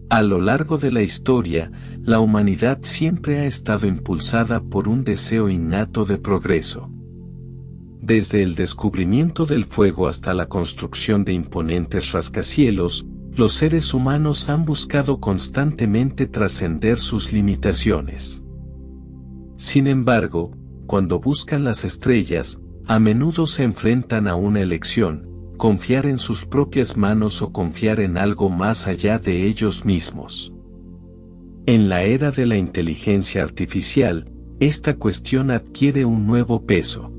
A lo largo de la historia, la humanidad siempre ha estado impulsada por un deseo innato de progreso. Desde el descubrimiento del fuego hasta la construcción de imponentes rascacielos, los seres humanos han buscado constantemente trascender sus limitaciones. Sin embargo, cuando buscan las estrellas, a menudo se enfrentan a una elección: confiar en sus propias manos o confiar en algo más allá de ellos mismos. En la era de la inteligencia artificial, esta cuestión adquiere un nuevo peso.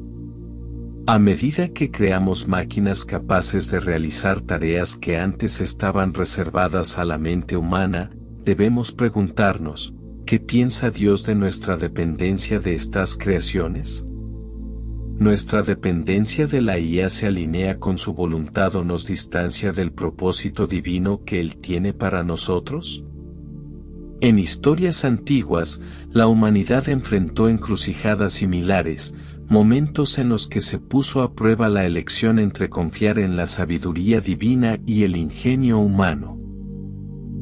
A medida que creamos máquinas capaces de realizar tareas que antes estaban reservadas a la mente humana, debemos preguntarnos: ¿qué piensa Dios de nuestra dependencia de estas creaciones? ¿Nuestra dependencia de la IA se alinea con su voluntad o nos distancia del propósito divino que Él tiene para nosotros? En historias antiguas, la humanidad enfrentó encrucijadas similares, momentos en los que se puso a prueba la elección entre confiar en la sabiduría divina y el ingenio humano.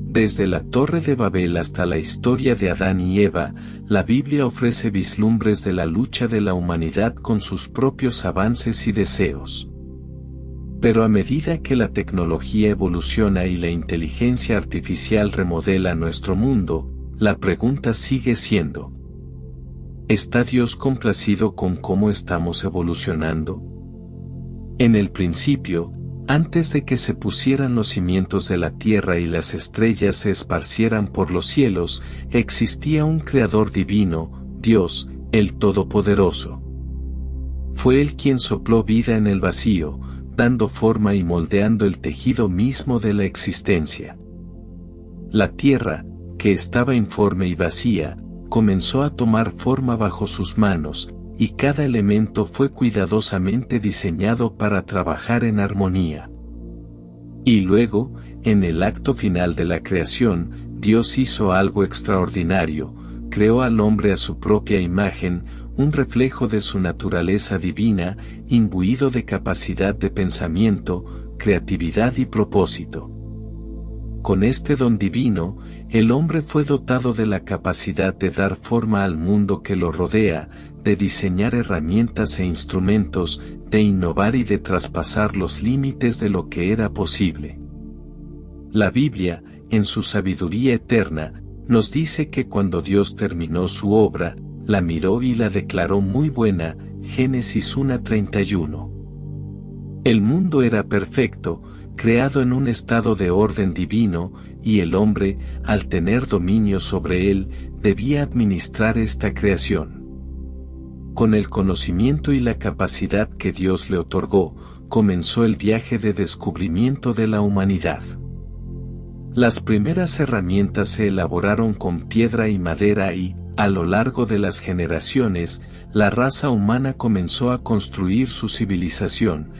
Desde la Torre de Babel hasta la historia de Adán y Eva, la Biblia ofrece vislumbres de la lucha de la humanidad con sus propios avances y deseos. Pero a medida que la tecnología evoluciona y la inteligencia artificial remodela nuestro mundo, la pregunta sigue siendo: ¿está Dios complacido con cómo estamos evolucionando? En el principio, antes de que se pusieran los cimientos de la tierra y las estrellas se esparcieran por los cielos, existía un Creador divino, Dios, el Todopoderoso. Fue Él quien sopló vida en el vacío, dando forma y moldeando el tejido mismo de la existencia. La tierra, que estaba informe y vacía, comenzó a tomar forma bajo sus manos, y cada elemento fue cuidadosamente diseñado para trabajar en armonía. Y luego, en el acto final de la creación, Dios hizo algo extraordinario: creó al hombre a su propia imagen, un reflejo de su naturaleza divina, imbuido de capacidad de pensamiento, creatividad y propósito. Con este don divino, el hombre fue dotado de la capacidad de dar forma al mundo que lo rodea, de diseñar herramientas e instrumentos, de innovar y de traspasar los límites de lo que era posible. La Biblia, en su sabiduría eterna, nos dice que cuando Dios terminó su obra, la miró y la declaró muy buena. Génesis 1:31. El mundo era perfecto, creado en un estado de orden divino, y el hombre, al tener dominio sobre él, debía administrar esta creación. Con el conocimiento y la capacidad que Dios le otorgó, comenzó el viaje de descubrimiento de la humanidad. Las primeras herramientas se elaboraron con piedra y madera y, a lo largo de las generaciones, la raza humana comenzó a construir su civilización,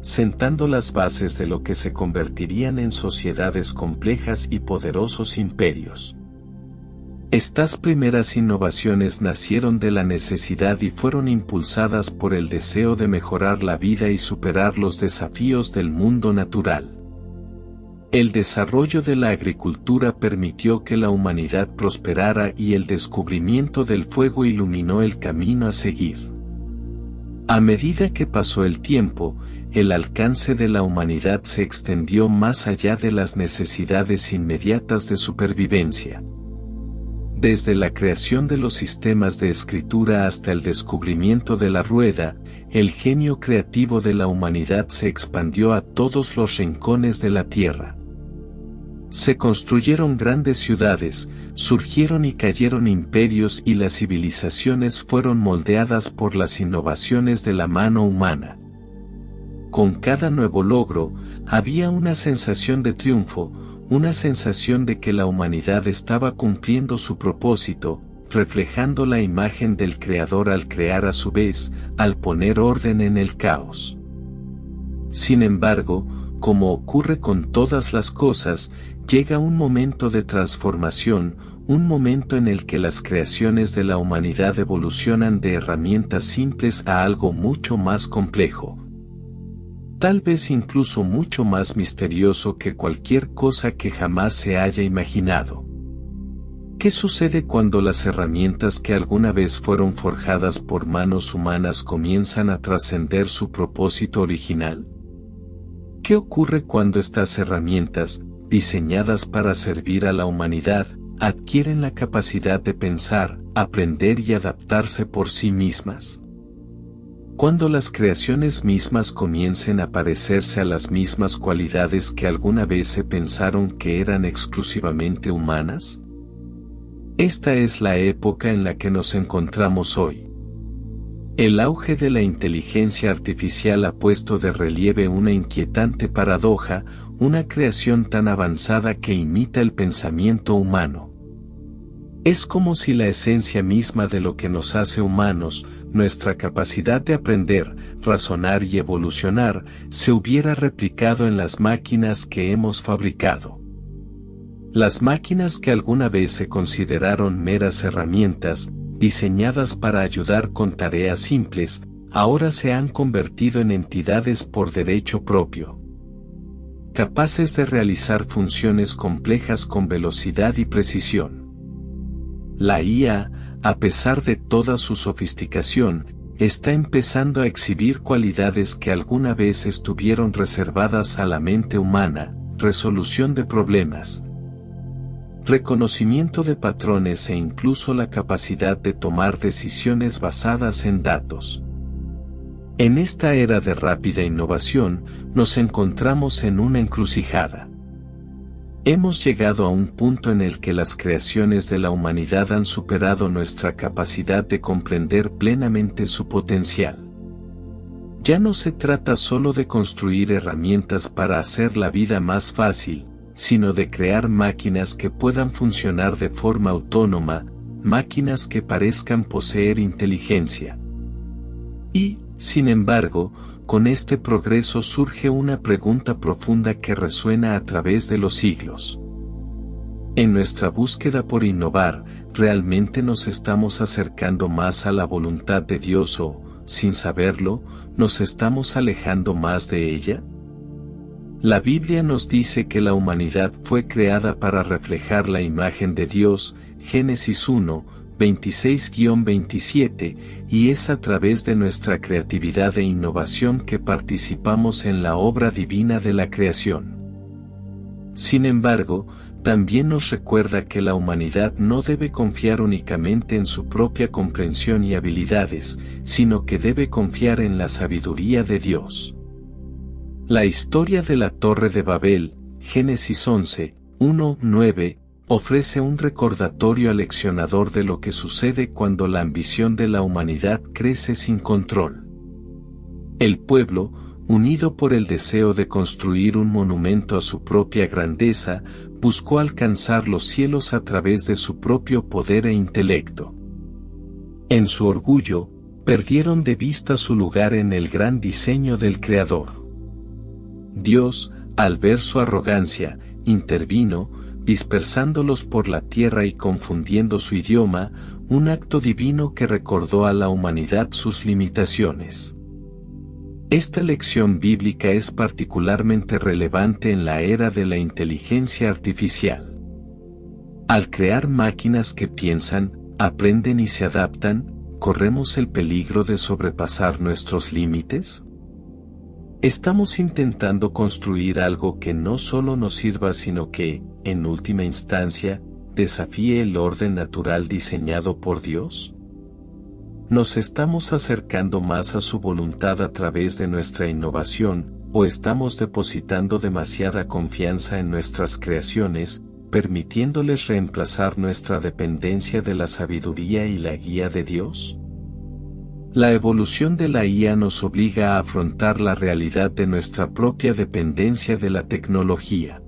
sentando las bases de lo que se convertirían en sociedades complejas y poderosos imperios. Estas primeras innovaciones nacieron de la necesidad y fueron impulsadas por el deseo de mejorar la vida y superar los desafíos del mundo natural. El desarrollo de la agricultura permitió que la humanidad prosperara y el descubrimiento del fuego iluminó el camino a seguir. A medida que pasó el tiempo, el alcance de la humanidad se extendió más allá de las necesidades inmediatas de supervivencia. Desde la creación de los sistemas de escritura hasta el descubrimiento de la rueda, el genio creativo de la humanidad se expandió a todos los rincones de la tierra. Se construyeron grandes ciudades, surgieron y cayeron imperios y las civilizaciones fueron moldeadas por las innovaciones de la mano humana. Con cada nuevo logro, había una sensación de triunfo, una sensación de que la humanidad estaba cumpliendo su propósito, reflejando la imagen del Creador al crear a su vez, al poner orden en el caos. Sin embargo, como ocurre con todas las cosas, llega un momento de transformación, un momento en el que las creaciones de la humanidad evolucionan de herramientas simples a algo mucho más complejo. Tal vez incluso mucho más misterioso que cualquier cosa que jamás se haya imaginado. ¿Qué sucede cuando las herramientas que alguna vez fueron forjadas por manos humanas comienzan a trascender su propósito original? ¿Qué ocurre cuando estas herramientas, diseñadas para servir a la humanidad, adquieren la capacidad de pensar, aprender y adaptarse por sí mismas? Cuando las creaciones mismas comiencen a parecerse a las mismas cualidades que alguna vez se pensaron que eran exclusivamente humanas? Esta es la época en la que nos encontramos hoy. El auge de la inteligencia artificial ha puesto de relieve una inquietante paradoja, una creación tan avanzada que imita el pensamiento humano. Es como si la esencia misma de lo que nos hace humanos, nuestra capacidad de aprender, razonar y evolucionar, se hubiera replicado en las máquinas que hemos fabricado. Las máquinas que alguna vez se consideraron meras herramientas, diseñadas para ayudar con tareas simples, ahora se han convertido en entidades por derecho propio, capaces de realizar funciones complejas con velocidad y precisión. La IA, a pesar de toda su sofisticación, está empezando a exhibir cualidades que alguna vez estuvieron reservadas a la mente humana: resolución de problemas, reconocimiento de patrones e incluso la capacidad de tomar decisiones basadas en datos. En esta era de rápida innovación, nos encontramos en una encrucijada. Hemos llegado a un punto en el que las creaciones de la humanidad han superado nuestra capacidad de comprender plenamente su potencial. Ya no se trata solo de construir herramientas para hacer la vida más fácil, sino de crear máquinas que puedan funcionar de forma autónoma, máquinas que parezcan poseer inteligencia. Y, sin embargo, con este progreso surge una pregunta profunda que resuena a través de los siglos. En nuestra búsqueda por innovar, ¿realmente nos estamos acercando más a la voluntad de Dios o, sin saberlo, nos estamos alejando más de ella? La Biblia nos dice que la humanidad fue creada para reflejar la imagen de Dios, Génesis 1, 26-27, y es a través de nuestra creatividad e innovación que participamos en la obra divina de la creación. Sin embargo, también nos recuerda que la humanidad no debe confiar únicamente en su propia comprensión y habilidades, sino que debe confiar en la sabiduría de Dios. La historia de la Torre de Babel, Génesis 11, 1-9, ofrece un recordatorio aleccionador de lo que sucede cuando la ambición de la humanidad crece sin control. El pueblo, unido por el deseo de construir un monumento a su propia grandeza, buscó alcanzar los cielos a través de su propio poder e intelecto. En su orgullo, perdieron de vista su lugar en el gran diseño del Creador. Dios, al ver su arrogancia, intervino, dispersándolos por la tierra y confundiendo su idioma, un acto divino que recordó a la humanidad sus limitaciones. Esta lección bíblica es particularmente relevante en la era de la inteligencia artificial. Al crear máquinas que piensan, aprenden y se adaptan, ¿corremos el peligro de sobrepasar nuestros límites? Estamos intentando construir algo que no solo nos sirva sino que, en última instancia, desafíe el orden natural diseñado por Dios. ¿Nos estamos acercando más a su voluntad a través de nuestra innovación, o estamos depositando demasiada confianza en nuestras creaciones, permitiéndoles reemplazar nuestra dependencia de la sabiduría y la guía de Dios? La evolución de la IA nos obliga a afrontar la realidad de nuestra propia dependencia de la tecnología.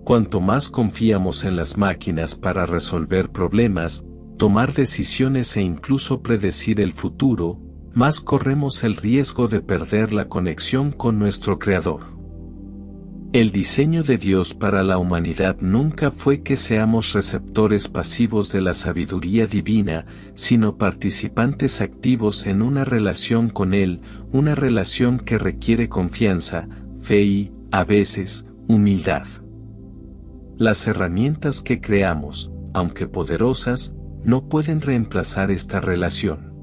Cuanto más confiamos en las máquinas para resolver problemas, tomar decisiones e incluso predecir el futuro, más corremos el riesgo de perder la conexión con nuestro Creador. El diseño de Dios para la humanidad nunca fue que seamos receptores pasivos de la sabiduría divina, sino participantes activos en una relación con Él, una relación que requiere confianza, fe y, a veces, humildad. Las herramientas que creamos, aunque poderosas, no pueden reemplazar esta relación.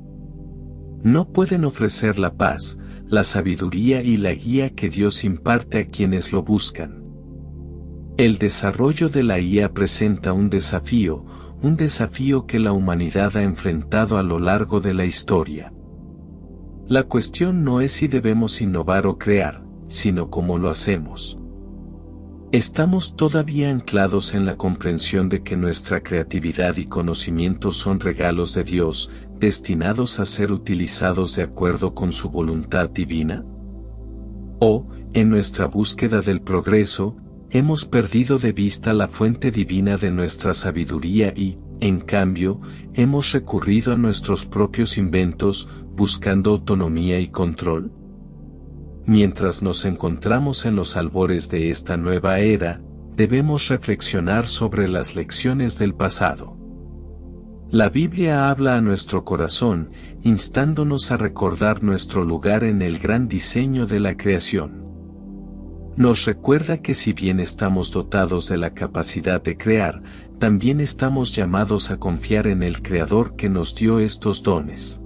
No pueden ofrecer la paz, la sabiduría y la guía que Dios imparte a quienes lo buscan. El desarrollo de la IA presenta un desafío que la humanidad ha enfrentado a lo largo de la historia. La cuestión no es si debemos innovar o crear, sino cómo lo hacemos. Estamos todavía anclados en la comprensión de que nuestra creatividad y conocimiento son regalos de Dios, destinados a ser utilizados de acuerdo con su voluntad divina. O, en nuestra búsqueda del progreso, hemos perdido de vista la fuente divina de nuestra sabiduría y, en cambio, hemos recurrido a nuestros propios inventos, buscando autonomía y control. Mientras nos encontramos en los albores de esta nueva era, debemos reflexionar sobre las lecciones del pasado. La Biblia habla a nuestro corazón, instándonos a recordar nuestro lugar en el gran diseño de la creación. Nos recuerda que si bien estamos dotados de la capacidad de crear, también estamos llamados a confiar en el Creador que nos dio estos dones.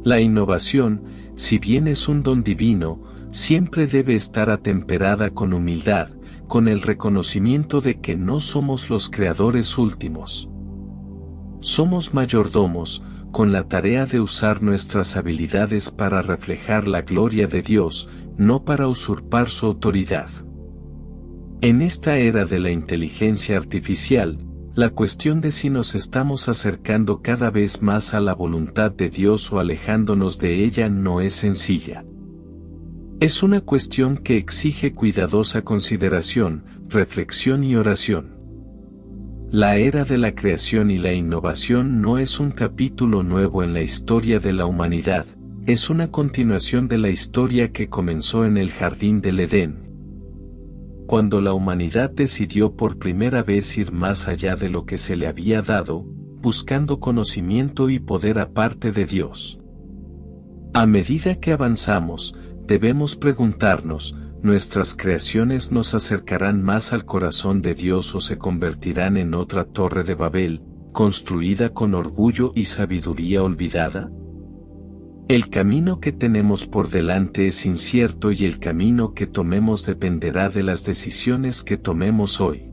La innovación, si bien es un don divino, siempre debe estar atemperada con humildad, con el reconocimiento de que no somos los creadores últimos. Somos mayordomos, con la tarea de usar nuestras habilidades para reflejar la gloria de Dios, no para usurpar su autoridad. En esta era de la inteligencia artificial, la cuestión de si nos estamos acercando cada vez más a la voluntad de Dios o alejándonos de ella no es sencilla. Es una cuestión que exige cuidadosa consideración, reflexión y oración. La era de la creación y la innovación no es un capítulo nuevo en la historia de la humanidad, es una continuación de la historia que comenzó en el jardín del Edén, cuando la humanidad decidió por primera vez ir más allá de lo que se le había dado, buscando conocimiento y poder aparte de Dios. A medida que avanzamos, debemos preguntarnos, ¿nuestras creaciones nos acercarán más al corazón de Dios o se convertirán en otra torre de Babel, construida con orgullo y sabiduría olvidada? El camino que tenemos por delante es incierto y el camino que tomemos dependerá de las decisiones que tomemos hoy.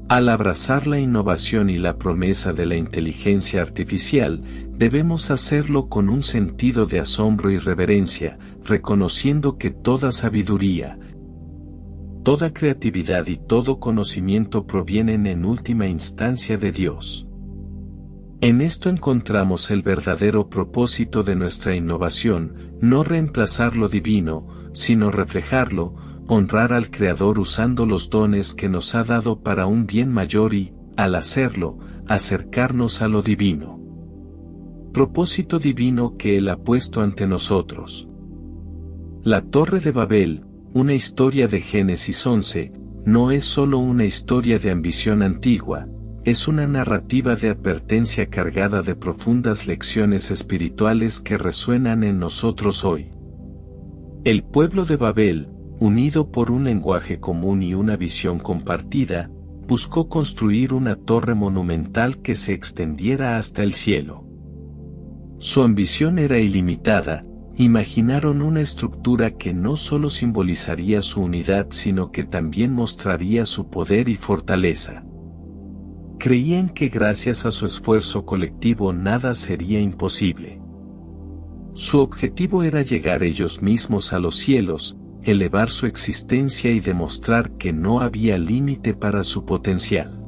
Al abrazar la innovación y la promesa de la inteligencia artificial, debemos hacerlo con un sentido de asombro y reverencia, reconociendo que toda sabiduría, toda creatividad y todo conocimiento provienen en última instancia de Dios. En esto encontramos el verdadero propósito de nuestra innovación, no reemplazar lo divino, sino reflejarlo, honrar al Creador usando los dones que nos ha dado para un bien mayor y, al hacerlo, acercarnos a lo divino. Propósito divino que Él ha puesto ante nosotros. La Torre de Babel, una historia de Génesis 11, no es solo una historia de ambición antigua, es una narrativa de advertencia cargada de profundas lecciones espirituales que resuenan en nosotros hoy. El pueblo de Babel, unido por un lenguaje común y una visión compartida, buscó construir una torre monumental que se extendiera hasta el cielo. Su ambición era ilimitada, imaginaron una estructura que no solo simbolizaría su unidad sino que también mostraría su poder y fortaleza. Creían que gracias a su esfuerzo colectivo nada sería imposible. Su objetivo era llegar ellos mismos a los cielos, elevar su existencia y demostrar que no había límite para su potencial.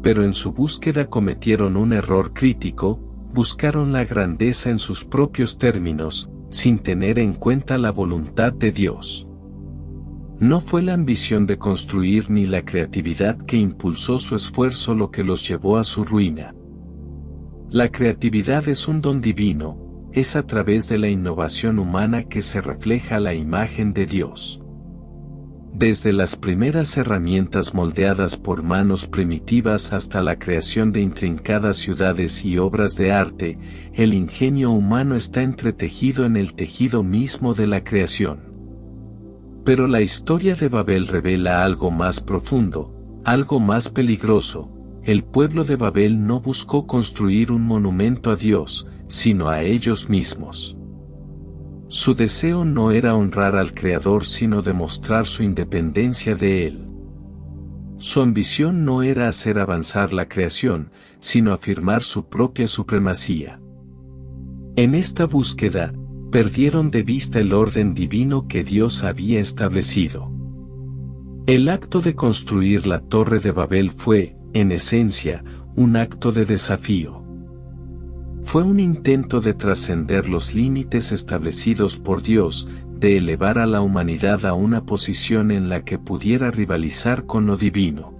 Pero en su búsqueda cometieron un error crítico, buscaron la grandeza en sus propios términos, sin tener en cuenta la voluntad de Dios. No fue la ambición de construir ni la creatividad que impulsó su esfuerzo lo que los llevó a su ruina. La creatividad es un don divino, es a través de la innovación humana que se refleja la imagen de Dios. Desde las primeras herramientas moldeadas por manos primitivas hasta la creación de intrincadas ciudades y obras de arte, el ingenio humano está entretejido en el tejido mismo de la creación. Pero la historia de Babel revela algo más profundo, algo más peligroso. El pueblo de Babel no buscó construir un monumento a Dios, sino a ellos mismos. Su deseo no era honrar al Creador sino demostrar su independencia de Él. Su ambición no era hacer avanzar la creación, sino afirmar su propia supremacía. En esta búsqueda, perdieron de vista el orden divino que Dios había establecido. El acto de construir la Torre de Babel fue, en esencia, un acto de desafío. Fue un intento de trascender los límites establecidos por Dios, de elevar a la humanidad a una posición en la que pudiera rivalizar con lo divino.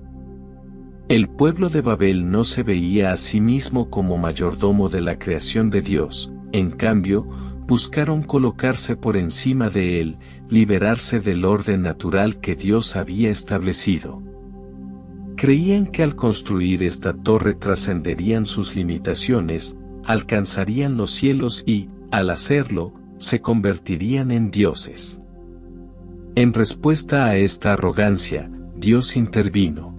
El pueblo de Babel no se veía a sí mismo como mayordomo de la creación de Dios, en cambio, buscaron colocarse por encima de él, liberarse del orden natural que Dios había establecido. Creían que al construir esta torre trascenderían sus limitaciones, alcanzarían los cielos y, al hacerlo, se convertirían en dioses. En respuesta a esta arrogancia, Dios intervino.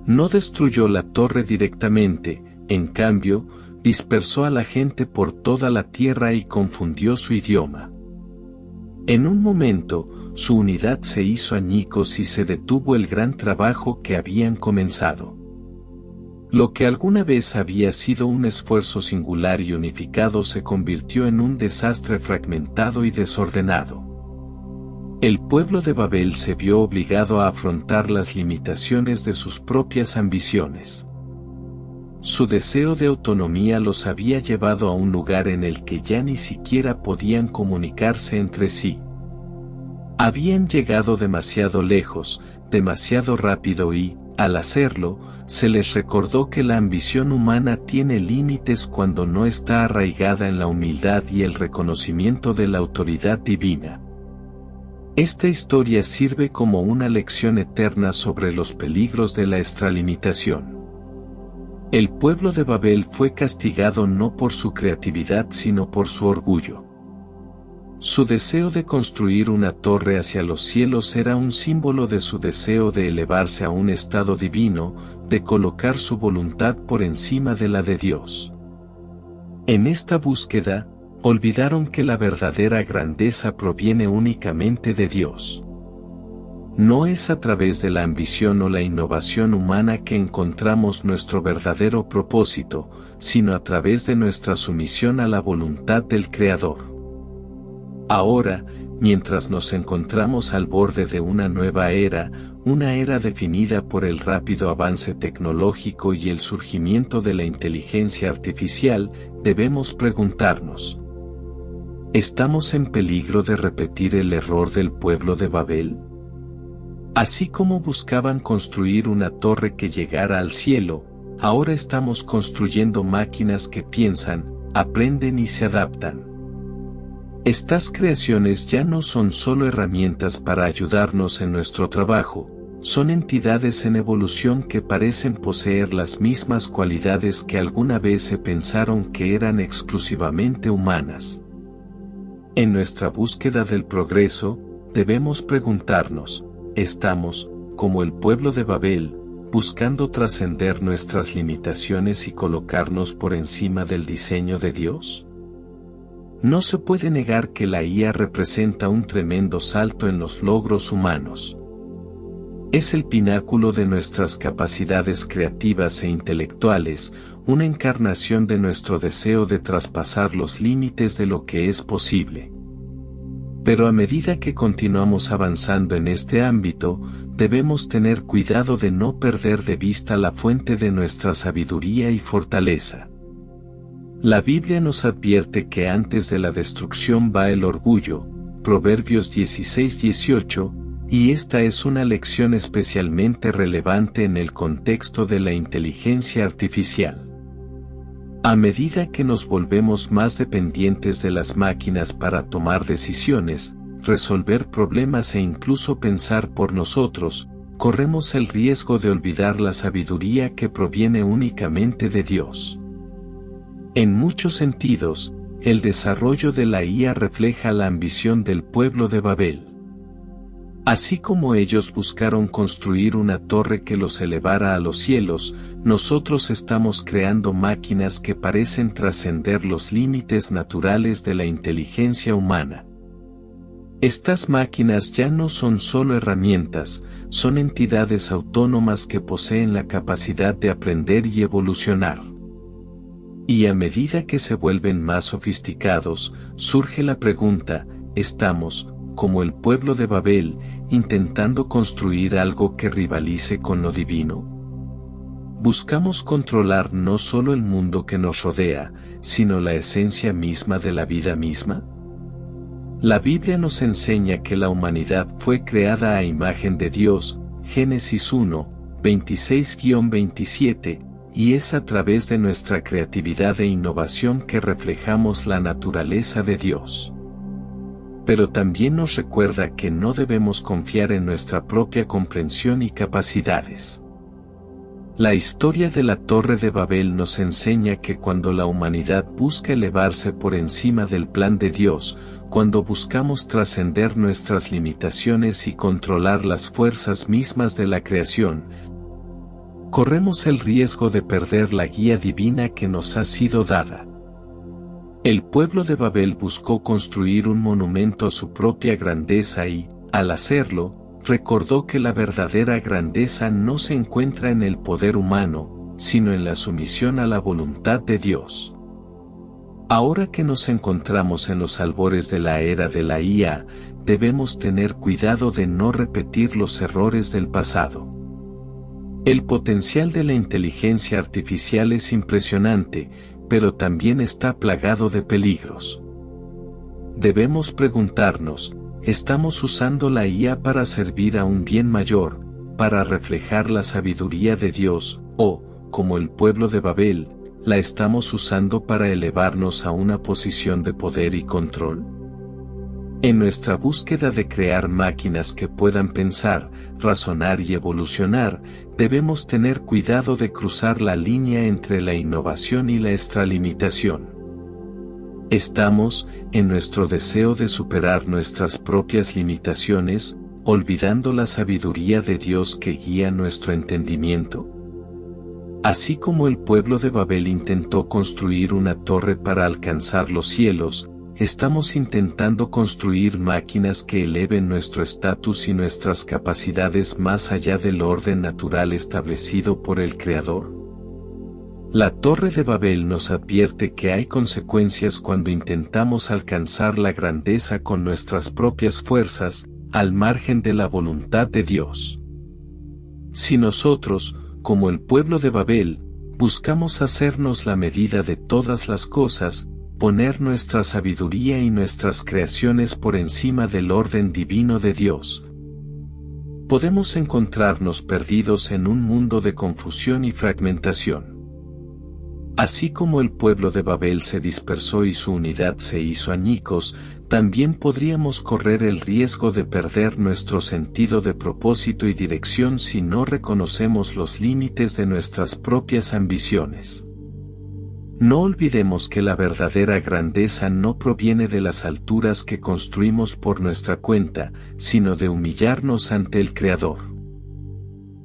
No destruyó la torre directamente, en cambio, dispersó a la gente por toda la tierra y confundió su idioma. En un momento, su unidad se hizo añicos y se detuvo el gran trabajo que habían comenzado. Lo que alguna vez había sido un esfuerzo singular y unificado se convirtió en un desastre fragmentado y desordenado. El pueblo de Babel se vio obligado a afrontar las limitaciones de sus propias ambiciones. Su deseo de autonomía los había llevado a un lugar en el que ya ni siquiera podían comunicarse entre sí. Habían llegado demasiado lejos, demasiado rápido y, al hacerlo, se les recordó que la ambición humana tiene límites cuando no está arraigada en la humildad y el reconocimiento de la autoridad divina. Esta historia sirve como una lección eterna sobre los peligros de la extralimitación. El pueblo de Babel fue castigado no por su creatividad sino por su orgullo. Su deseo de construir una torre hacia los cielos era un símbolo de su deseo de elevarse a un estado divino, de colocar su voluntad por encima de la de Dios. En esta búsqueda, olvidaron que la verdadera grandeza proviene únicamente de Dios. No es a través de la ambición o la innovación humana que encontramos nuestro verdadero propósito, sino a través de nuestra sumisión a la voluntad del Creador. Ahora, mientras nos encontramos al borde de una nueva era, una era definida por el rápido avance tecnológico y el surgimiento de la inteligencia artificial, debemos preguntarnos: ¿estamos en peligro de repetir el error del pueblo de Babel? Así como buscaban construir una torre que llegara al cielo, ahora estamos construyendo máquinas que piensan, aprenden y se adaptan. Estas creaciones ya no son solo herramientas para ayudarnos en nuestro trabajo, son entidades en evolución que parecen poseer las mismas cualidades que alguna vez se pensaron que eran exclusivamente humanas. En nuestra búsqueda del progreso, debemos preguntarnos: ¿estamos, como el pueblo de Babel, buscando trascender nuestras limitaciones y colocarnos por encima del diseño de Dios? No se puede negar que la IA representa un tremendo salto en los logros humanos. Es el pináculo de nuestras capacidades creativas e intelectuales, una encarnación de nuestro deseo de traspasar los límites de lo que es posible. Pero a medida que continuamos avanzando en este ámbito, debemos tener cuidado de no perder de vista la fuente de nuestra sabiduría y fortaleza. La Biblia nos advierte que antes de la destrucción va el orgullo, Proverbios 16:18, y esta es una lección especialmente relevante en el contexto de la inteligencia artificial. A medida que nos volvemos más dependientes de las máquinas para tomar decisiones, resolver problemas e incluso pensar por nosotros, corremos el riesgo de olvidar la sabiduría que proviene únicamente de Dios. En muchos sentidos, el desarrollo de la IA refleja la ambición del pueblo de Babel. Así como ellos buscaron construir una torre que los elevara a los cielos, nosotros estamos creando máquinas que parecen trascender los límites naturales de la inteligencia humana. Estas máquinas ya no son solo herramientas, son entidades autónomas que poseen la capacidad de aprender y evolucionar. Y a medida que se vuelven más sofisticados, surge la pregunta, ¿estamos, como el pueblo de Babel, intentando construir algo que rivalice con lo divino? Buscamos controlar no solo el mundo que nos rodea, sino la esencia misma de la vida misma. La Biblia nos enseña que la humanidad fue creada a imagen de Dios, Génesis 1, 26-27, y es a través de nuestra creatividad e innovación que reflejamos la naturaleza de Dios. Pero también nos recuerda que no debemos confiar en nuestra propia comprensión y capacidades. La historia de la Torre de Babel nos enseña que cuando la humanidad busca elevarse por encima del plan de Dios, cuando buscamos trascender nuestras limitaciones y controlar las fuerzas mismas de la creación, corremos el riesgo de perder la guía divina que nos ha sido dada. El pueblo de Babel buscó construir un monumento a su propia grandeza y, al hacerlo, recordó que la verdadera grandeza no se encuentra en el poder humano, sino en la sumisión a la voluntad de Dios. Ahora que nos encontramos en los albores de la era de la IA, debemos tener cuidado de no repetir los errores del pasado. El potencial de la inteligencia artificial es impresionante, pero también está plagado de peligros. Debemos preguntarnos, ¿estamos usando la IA para servir a un bien mayor, para reflejar la sabiduría de Dios, o, como el pueblo de Babel, la estamos usando para elevarnos a una posición de poder y control? En nuestra búsqueda de crear máquinas que puedan pensar, razonar y evolucionar, debemos tener cuidado de cruzar la línea entre la innovación y la extralimitación. ¿Estamos, en nuestro deseo de superar nuestras propias limitaciones, olvidando la sabiduría de Dios que guía nuestro entendimiento? Así como el pueblo de Babel intentó construir una torre para alcanzar los cielos, ¿estamos intentando construir máquinas que eleven nuestro estatus y nuestras capacidades más allá del orden natural establecido por el Creador? La Torre de Babel nos advierte que hay consecuencias cuando intentamos alcanzar la grandeza con nuestras propias fuerzas, al margen de la voluntad de Dios. Si nosotros, como el pueblo de Babel, buscamos hacernos la medida de todas las cosas, poner nuestra sabiduría y nuestras creaciones por encima del orden divino de Dios, podemos encontrarnos perdidos en un mundo de confusión y fragmentación. Así como el pueblo de Babel se dispersó y su unidad se hizo añicos, también podríamos correr el riesgo de perder nuestro sentido de propósito y dirección si no reconocemos los límites de nuestras propias ambiciones. No olvidemos que la verdadera grandeza no proviene de las alturas que construimos por nuestra cuenta, sino de humillarnos ante el Creador.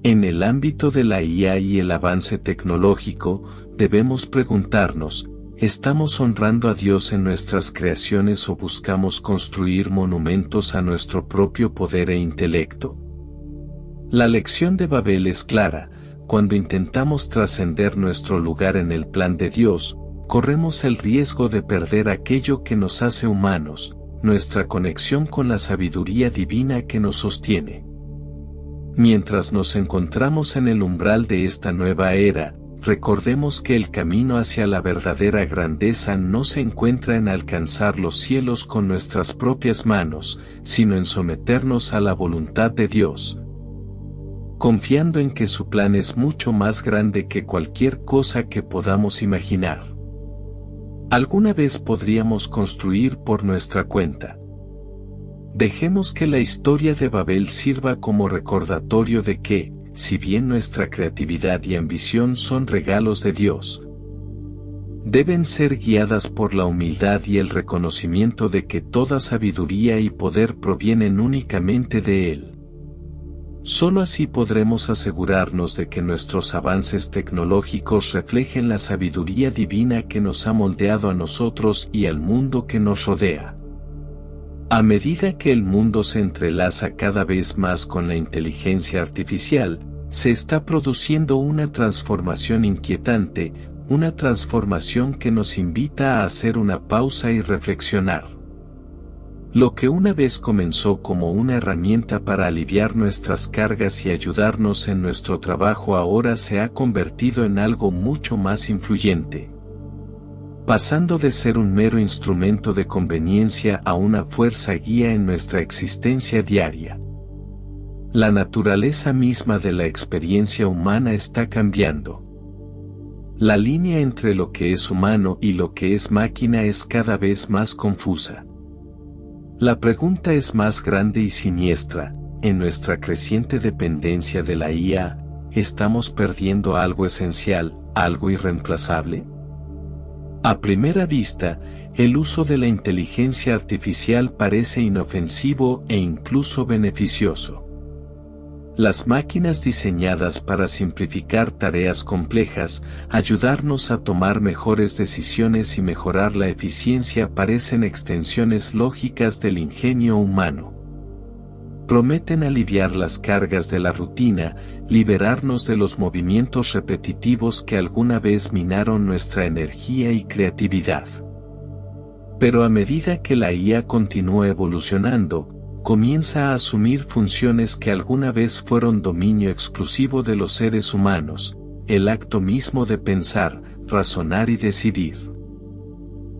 En el ámbito de la IA y el avance tecnológico, debemos preguntarnos, ¿estamos honrando a Dios en nuestras creaciones o buscamos construir monumentos a nuestro propio poder e intelecto? La lección de Babel es clara. Cuando intentamos trascender nuestro lugar en el plan de Dios, corremos el riesgo de perder aquello que nos hace humanos, nuestra conexión con la sabiduría divina que nos sostiene. Mientras nos encontramos en el umbral de esta nueva era, recordemos que el camino hacia la verdadera grandeza no se encuentra en alcanzar los cielos con nuestras propias manos, sino en someternos a la voluntad de Dios, confiando en que su plan es mucho más grande que cualquier cosa que podamos imaginar. ¿Alguna vez podríamos construir por nuestra cuenta? Dejemos que la historia de Babel sirva como recordatorio de que, si bien nuestra creatividad y ambición son regalos de Dios, deben ser guiadas por la humildad y el reconocimiento de que toda sabiduría y poder provienen únicamente de Él. Solo así podremos asegurarnos de que nuestros avances tecnológicos reflejen la sabiduría divina que nos ha moldeado a nosotros y al mundo que nos rodea. A medida que el mundo se entrelaza cada vez más con la inteligencia artificial, se está produciendo una transformación inquietante, una transformación que nos invita a hacer una pausa y reflexionar. Lo que una vez comenzó como una herramienta para aliviar nuestras cargas y ayudarnos en nuestro trabajo ahora se ha convertido en algo mucho más influyente, pasando de ser un mero instrumento de conveniencia a una fuerza guía en nuestra existencia diaria. La naturaleza misma de la experiencia humana está cambiando. La línea entre lo que es humano y lo que es máquina es cada vez más confusa. La pregunta es más grande y siniestra: en nuestra creciente dependencia de la IA, ¿estamos perdiendo algo esencial, algo irreemplazable? A primera vista, el uso de la inteligencia artificial parece inofensivo e incluso beneficioso. Las máquinas diseñadas para simplificar tareas complejas, ayudarnos a tomar mejores decisiones y mejorar la eficiencia parecen extensiones lógicas del ingenio humano. Prometen aliviar las cargas de la rutina, liberarnos de los movimientos repetitivos que alguna vez minaron nuestra energía y creatividad. Pero a medida que la IA continúa evolucionando, comienza a asumir funciones que alguna vez fueron dominio exclusivo de los seres humanos, el acto mismo de pensar, razonar y decidir.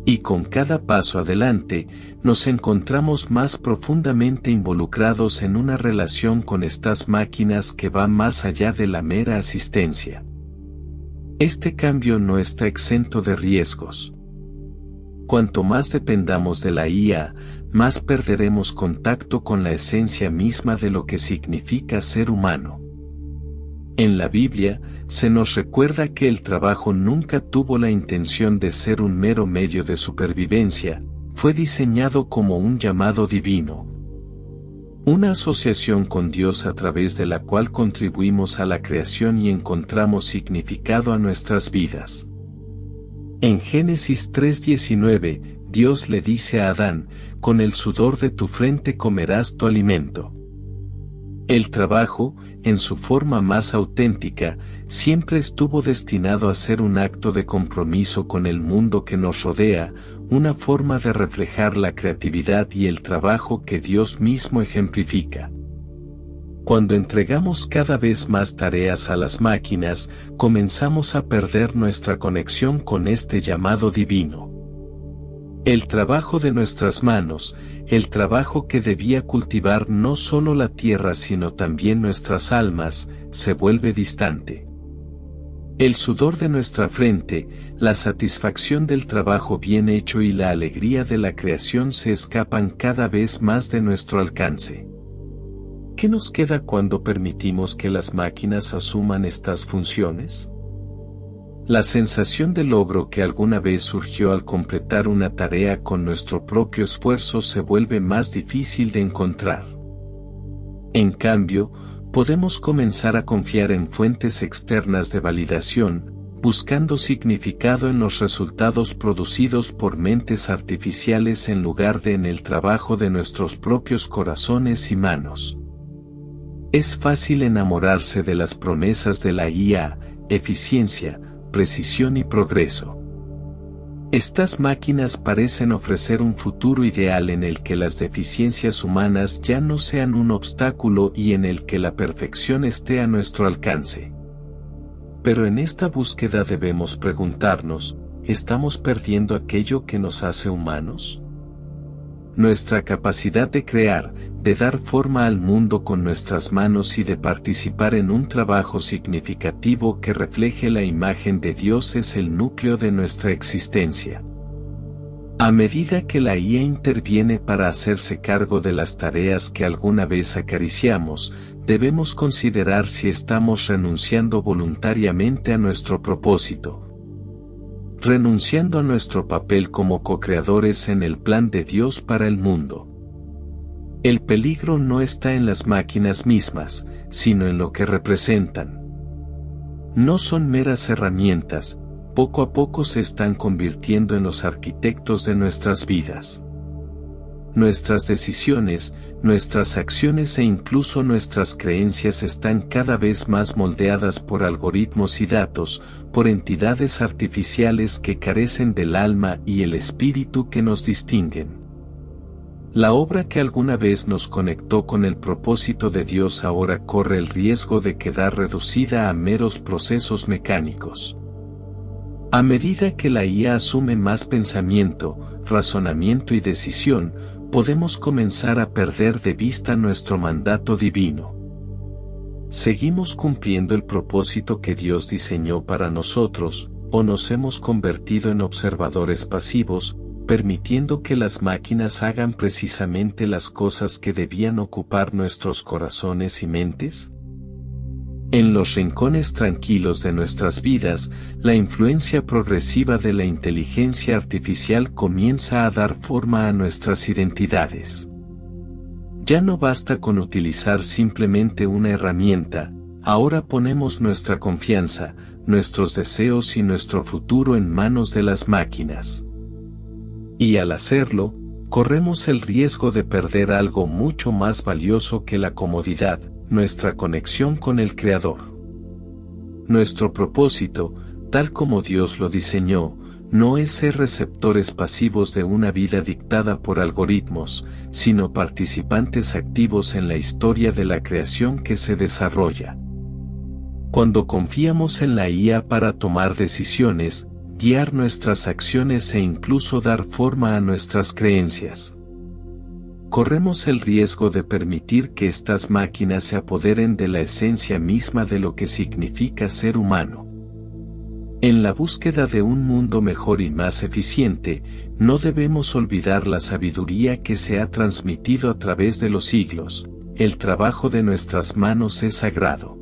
Y con cada paso adelante, nos encontramos más profundamente involucrados en una relación con estas máquinas que va más allá de la mera asistencia. Este cambio no está exento de riesgos. Cuanto más dependamos de la IA, más perderemos contacto con la esencia misma de lo que significa ser humano. En la Biblia, se nos recuerda que el trabajo nunca tuvo la intención de ser un mero medio de supervivencia, fue diseñado como un llamado divino. Una asociación con Dios a través de la cual contribuimos a la creación y encontramos significado a nuestras vidas. En Génesis 3:19, Dios le dice a Adán: con el sudor de tu frente comerás tu alimento. El trabajo, en su forma más auténtica, siempre estuvo destinado a ser un acto de compromiso con el mundo que nos rodea, una forma de reflejar la creatividad y el trabajo que Dios mismo ejemplifica. Cuando entregamos cada vez más tareas a las máquinas, comenzamos a perder nuestra conexión con este llamado divino. El trabajo de nuestras manos, el trabajo que debía cultivar no solo la tierra sino también nuestras almas, se vuelve distante. El sudor de nuestra frente, la satisfacción del trabajo bien hecho y la alegría de la creación se escapan cada vez más de nuestro alcance. ¿Qué nos queda cuando permitimos que las máquinas asuman estas funciones? La sensación de logro que alguna vez surgió al completar una tarea con nuestro propio esfuerzo se vuelve más difícil de encontrar. En cambio, podemos comenzar a confiar en fuentes externas de validación, buscando significado en los resultados producidos por mentes artificiales en lugar de en el trabajo de nuestros propios corazones y manos. Es fácil enamorarse de las promesas de la IA, eficiencia, precisión y progreso. Estas máquinas parecen ofrecer un futuro ideal en el que las deficiencias humanas ya no sean un obstáculo y en el que la perfección esté a nuestro alcance. Pero en esta búsqueda debemos preguntarnos, ¿estamos perdiendo aquello que nos hace humanos? Nuestra capacidad de crear, de dar forma al mundo con nuestras manos y de participar en un trabajo significativo que refleje la imagen de Dios es el núcleo de nuestra existencia. A medida que la IA interviene para hacerse cargo de las tareas que alguna vez acariciamos, debemos considerar si estamos renunciando voluntariamente a nuestro propósito. Renunciando a nuestro papel como co-creadores en el plan de Dios para el mundo. El peligro no está en las máquinas mismas, sino en lo que representan. No son meras herramientas, poco a poco se están convirtiendo en los arquitectos de nuestras vidas. Nuestras decisiones, nuestras acciones e incluso nuestras creencias están cada vez más moldeadas por algoritmos y datos, por entidades artificiales que carecen del alma y el espíritu que nos distinguen. La obra que alguna vez nos conectó con el propósito de Dios ahora corre el riesgo de quedar reducida a meros procesos mecánicos. A medida que la IA asume más pensamiento, razonamiento y decisión, podemos comenzar a perder de vista nuestro mandato divino. ¿Seguimos cumpliendo el propósito que Dios diseñó para nosotros, o nos hemos convertido en observadores pasivos, permitiendo que las máquinas hagan precisamente las cosas que debían ocupar nuestros corazones y mentes? En los rincones tranquilos de nuestras vidas, la influencia progresiva de la inteligencia artificial comienza a dar forma a nuestras identidades. Ya no basta con utilizar simplemente una herramienta, ahora ponemos nuestra confianza, nuestros deseos y nuestro futuro en manos de las máquinas. Y al hacerlo, corremos el riesgo de perder algo mucho más valioso que la comodidad, nuestra conexión con el Creador. Nuestro propósito, tal como Dios lo diseñó, no es ser receptores pasivos de una vida dictada por algoritmos, sino participantes activos en la historia de la creación que se desarrolla. Cuando confiamos en la IA para tomar decisiones, guiar nuestras acciones e incluso dar forma a nuestras creencias, corremos el riesgo de permitir que estas máquinas se apoderen de la esencia misma de lo que significa ser humano. En la búsqueda de un mundo mejor y más eficiente, no debemos olvidar la sabiduría que se ha transmitido a través de los siglos. El trabajo de nuestras manos es sagrado.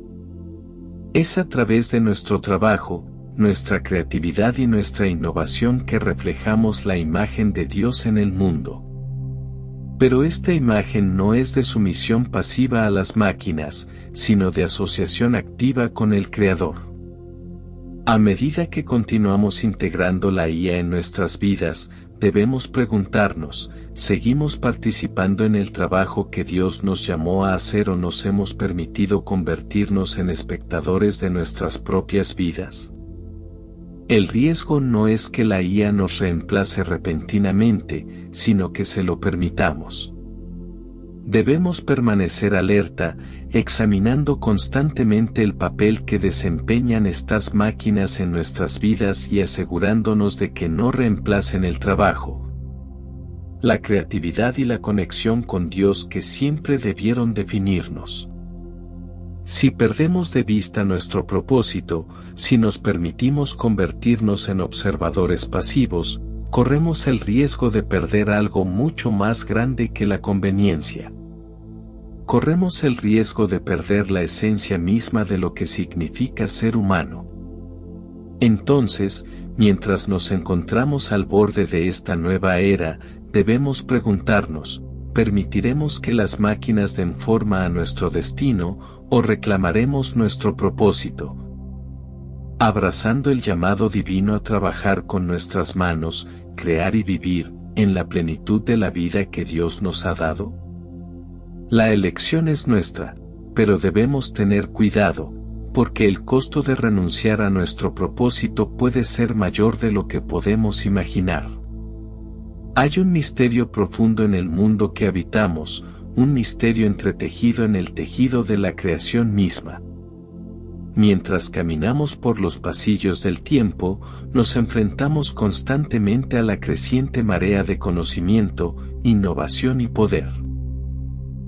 Es a través de nuestro trabajo, nuestra creatividad y nuestra innovación que reflejamos la imagen de Dios en el mundo. Pero esta imagen no es de sumisión pasiva a las máquinas, sino de asociación activa con el Creador. A medida que continuamos integrando la IA en nuestras vidas, debemos preguntarnos, ¿seguimos participando en el trabajo que Dios nos llamó a hacer o nos hemos permitido convertirnos en espectadores de nuestras propias vidas? El riesgo no es que la IA nos reemplace repentinamente, sino que se lo permitamos. Debemos permanecer alerta, examinando constantemente el papel que desempeñan estas máquinas en nuestras vidas y asegurándonos de que no reemplacen el trabajo, la creatividad y la conexión con Dios que siempre debieron definirnos. Si perdemos de vista nuestro propósito, si nos permitimos convertirnos en observadores pasivos, corremos el riesgo de perder algo mucho más grande que la conveniencia. Corremos el riesgo de perder la esencia misma de lo que significa ser humano. Entonces, mientras nos encontramos al borde de esta nueva era, debemos preguntarnos, ¿permitiremos que las máquinas den forma a nuestro destino, o reclamaremos nuestro propósito? Abrazando el llamado divino a trabajar con nuestras manos, crear y vivir, en la plenitud de la vida que Dios nos ha dado. La elección es nuestra, pero debemos tener cuidado, porque el costo de renunciar a nuestro propósito puede ser mayor de lo que podemos imaginar. Hay un misterio profundo en el mundo que habitamos, un misterio entretejido en el tejido de la creación misma. Mientras caminamos por los pasillos del tiempo, nos enfrentamos constantemente a la creciente marea de conocimiento, innovación y poder.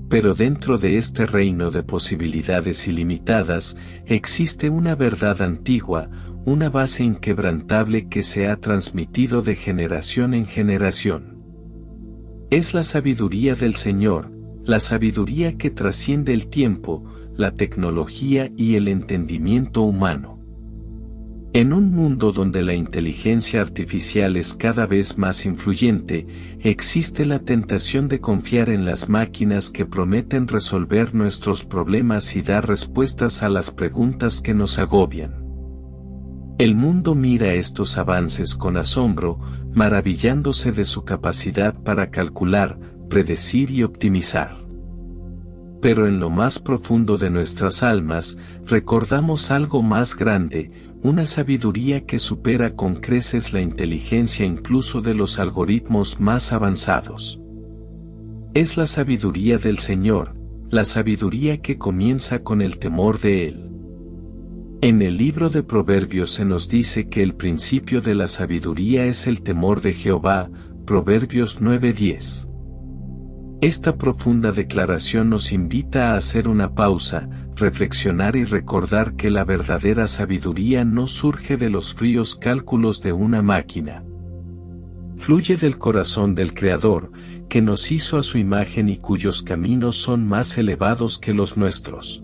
Pero dentro de este reino de posibilidades ilimitadas, existe una verdad antigua, una base inquebrantable que se ha transmitido de generación en generación. Es la sabiduría del Señor, la sabiduría que trasciende el tiempo, la tecnología y el entendimiento humano. En un mundo donde la inteligencia artificial es cada vez más influyente, existe la tentación de confiar en las máquinas que prometen resolver nuestros problemas y dar respuestas a las preguntas que nos agobian. El mundo mira estos avances con asombro, maravillándose de su capacidad para calcular, predecir y optimizar. Pero en lo más profundo de nuestras almas, recordamos algo más grande, una sabiduría que supera con creces la inteligencia incluso de los algoritmos más avanzados. Es la sabiduría del Señor, la sabiduría que comienza con el temor de Él. En el libro de Proverbios se nos dice que el principio de la sabiduría es el temor de Jehová, Proverbios 9:10. Esta profunda declaración nos invita a hacer una pausa, reflexionar y recordar que la verdadera sabiduría no surge de los fríos cálculos de una máquina. Fluye del corazón del Creador, que nos hizo a su imagen y cuyos caminos son más elevados que los nuestros.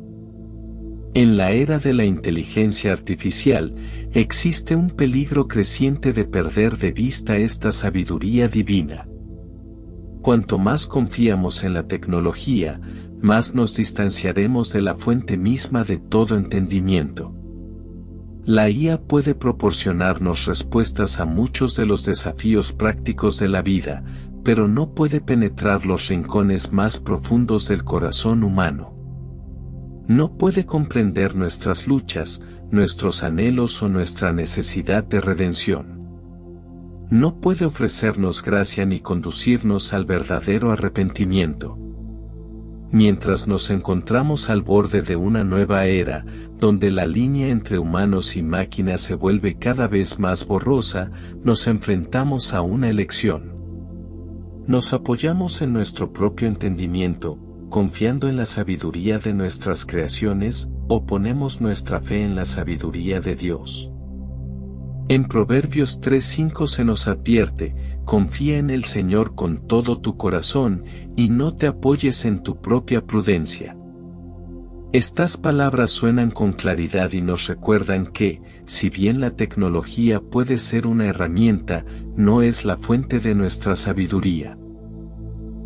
En la era de la inteligencia artificial, existe un peligro creciente de perder de vista esta sabiduría divina. Cuanto más confiamos en la tecnología, más nos distanciaremos de la fuente misma de todo entendimiento. La IA puede proporcionarnos respuestas a muchos de los desafíos prácticos de la vida, pero no puede penetrar los rincones más profundos del corazón humano. No puede comprender nuestras luchas, nuestros anhelos o nuestra necesidad de redención. No puede ofrecernos gracia ni conducirnos al verdadero arrepentimiento. Mientras nos encontramos al borde de una nueva era, donde la línea entre humanos y máquinas se vuelve cada vez más borrosa, nos enfrentamos a una elección. Nos apoyamos en nuestro propio entendimiento, confiando en la sabiduría de nuestras creaciones, o ponemos nuestra fe en la sabiduría de Dios. En Proverbios 3:5 se nos advierte, confía en el Señor con todo tu corazón, y no te apoyes en tu propia prudencia. Estas palabras suenan con claridad y nos recuerdan que, si bien la tecnología puede ser una herramienta, no es la fuente de nuestra sabiduría.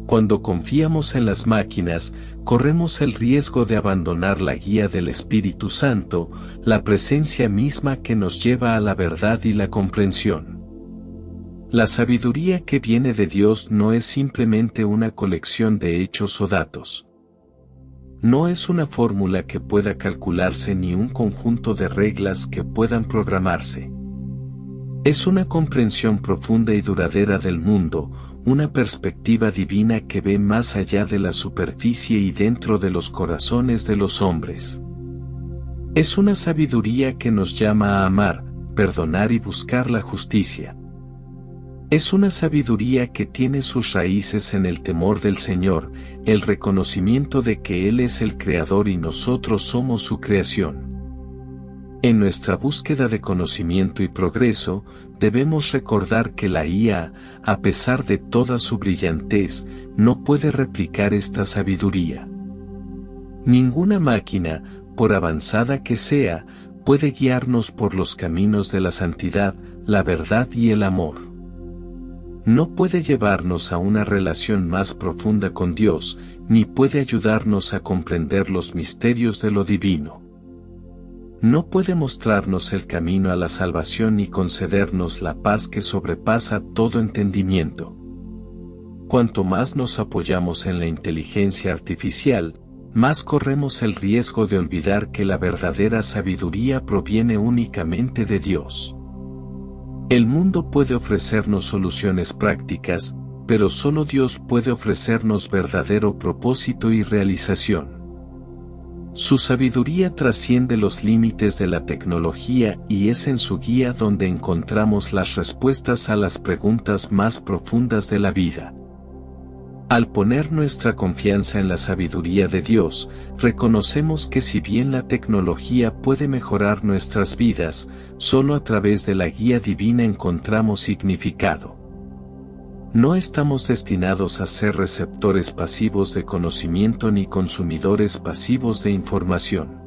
Cuando confiamos en las máquinas, corremos el riesgo de abandonar la guía del Espíritu Santo, la presencia misma que nos lleva a la verdad y la comprensión. La sabiduría que viene de Dios no es simplemente una colección de hechos o datos. No es una fórmula que pueda calcularse ni un conjunto de reglas que puedan programarse. Es una comprensión profunda y duradera del mundo, una perspectiva divina que ve más allá de la superficie y dentro de los corazones de los hombres. Es una sabiduría que nos llama a amar, perdonar y buscar la justicia. Es una sabiduría que tiene sus raíces en el temor del Señor, el reconocimiento de que Él es el Creador y nosotros somos su creación. En nuestra búsqueda de conocimiento y progreso, debemos recordar que la IA, a pesar de toda su brillantez, no puede replicar esta sabiduría. Ninguna máquina, por avanzada que sea, puede guiarnos por los caminos de la santidad, la verdad y el amor. No puede llevarnos a una relación más profunda con Dios, ni puede ayudarnos a comprender los misterios de lo divino. No puede mostrarnos el camino a la salvación ni concedernos la paz que sobrepasa todo entendimiento. Cuanto más nos apoyamos en la inteligencia artificial, más corremos el riesgo de olvidar que la verdadera sabiduría proviene únicamente de Dios. El mundo puede ofrecernos soluciones prácticas, pero solo Dios puede ofrecernos verdadero propósito y realización. Su sabiduría trasciende los límites de la tecnología y es en su guía donde encontramos las respuestas a las preguntas más profundas de la vida. Al poner nuestra confianza en la sabiduría de Dios, reconocemos que si bien la tecnología puede mejorar nuestras vidas, solo a través de la guía divina encontramos significado. No estamos destinados a ser receptores pasivos de conocimiento ni consumidores pasivos de información.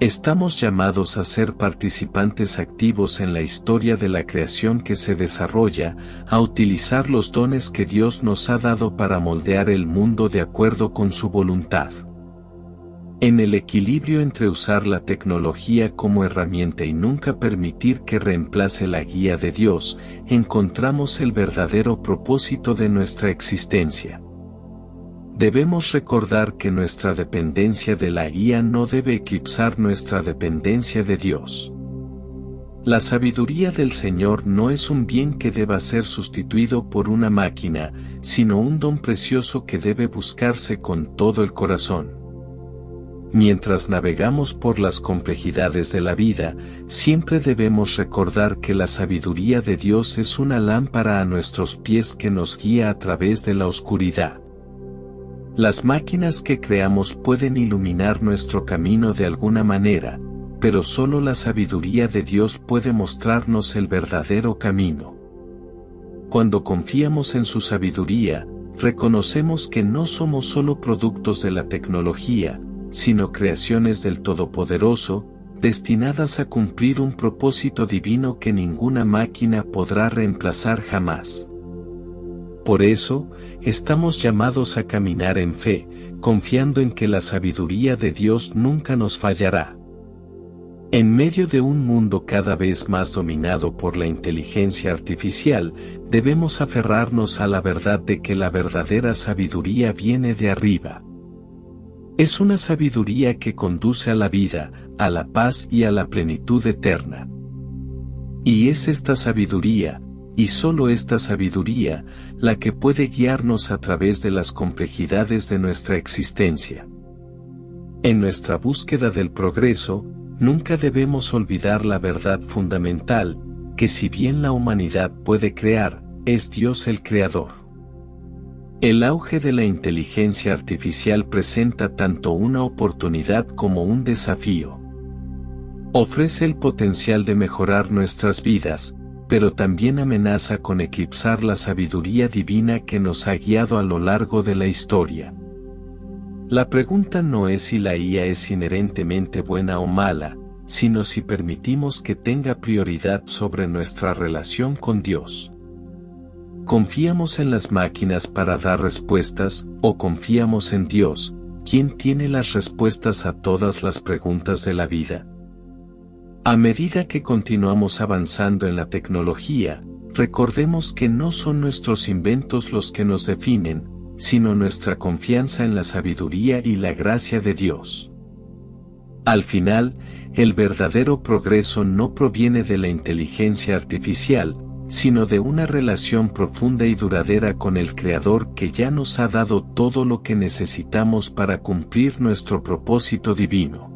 Estamos llamados a ser participantes activos en la historia de la creación que se desarrolla, a utilizar los dones que Dios nos ha dado para moldear el mundo de acuerdo con su voluntad. En el equilibrio entre usar la tecnología como herramienta y nunca permitir que reemplace la guía de Dios, encontramos el verdadero propósito de nuestra existencia. Debemos recordar que nuestra dependencia de la guía no debe eclipsar nuestra dependencia de Dios. La sabiduría del Señor no es un bien que deba ser sustituido por una máquina, sino un don precioso que debe buscarse con todo el corazón. Mientras navegamos por las complejidades de la vida, siempre debemos recordar que la sabiduría de Dios es una lámpara a nuestros pies que nos guía a través de la oscuridad. Las máquinas que creamos pueden iluminar nuestro camino de alguna manera, pero solo la sabiduría de Dios puede mostrarnos el verdadero camino. Cuando confiamos en su sabiduría, reconocemos que no somos solo productos de la tecnología, sino creaciones del Todopoderoso, destinadas a cumplir un propósito divino que ninguna máquina podrá reemplazar jamás. Por eso, estamos llamados a caminar en fe, confiando en que la sabiduría de Dios nunca nos fallará. En medio de un mundo cada vez más dominado por la inteligencia artificial, debemos aferrarnos a la verdad de que la verdadera sabiduría viene de arriba. Es una sabiduría que conduce a la vida, a la paz y a la plenitud eterna. Y es esta sabiduría, y solo esta sabiduría, la que puede guiarnos a través de las complejidades de nuestra existencia. En nuestra búsqueda del progreso, nunca debemos olvidar la verdad fundamental, que si bien la humanidad puede crear, es Dios el creador. El auge de la inteligencia artificial presenta tanto una oportunidad como un desafío. Ofrece el potencial de mejorar nuestras vidas, pero también amenaza con eclipsar la sabiduría divina que nos ha guiado a lo largo de la historia. La pregunta no es si la IA es inherentemente buena o mala, sino si permitimos que tenga prioridad sobre nuestra relación con Dios. ¿Confiamos en las máquinas para dar respuestas, o confiamos en Dios, quien tiene las respuestas a todas las preguntas de la vida? A medida que continuamos avanzando en la tecnología, recordemos que no son nuestros inventos los que nos definen, sino nuestra confianza en la sabiduría y la gracia de Dios. Al final, el verdadero progreso no proviene de la inteligencia artificial, sino de una relación profunda y duradera con el Creador que ya nos ha dado todo lo que necesitamos para cumplir nuestro propósito divino.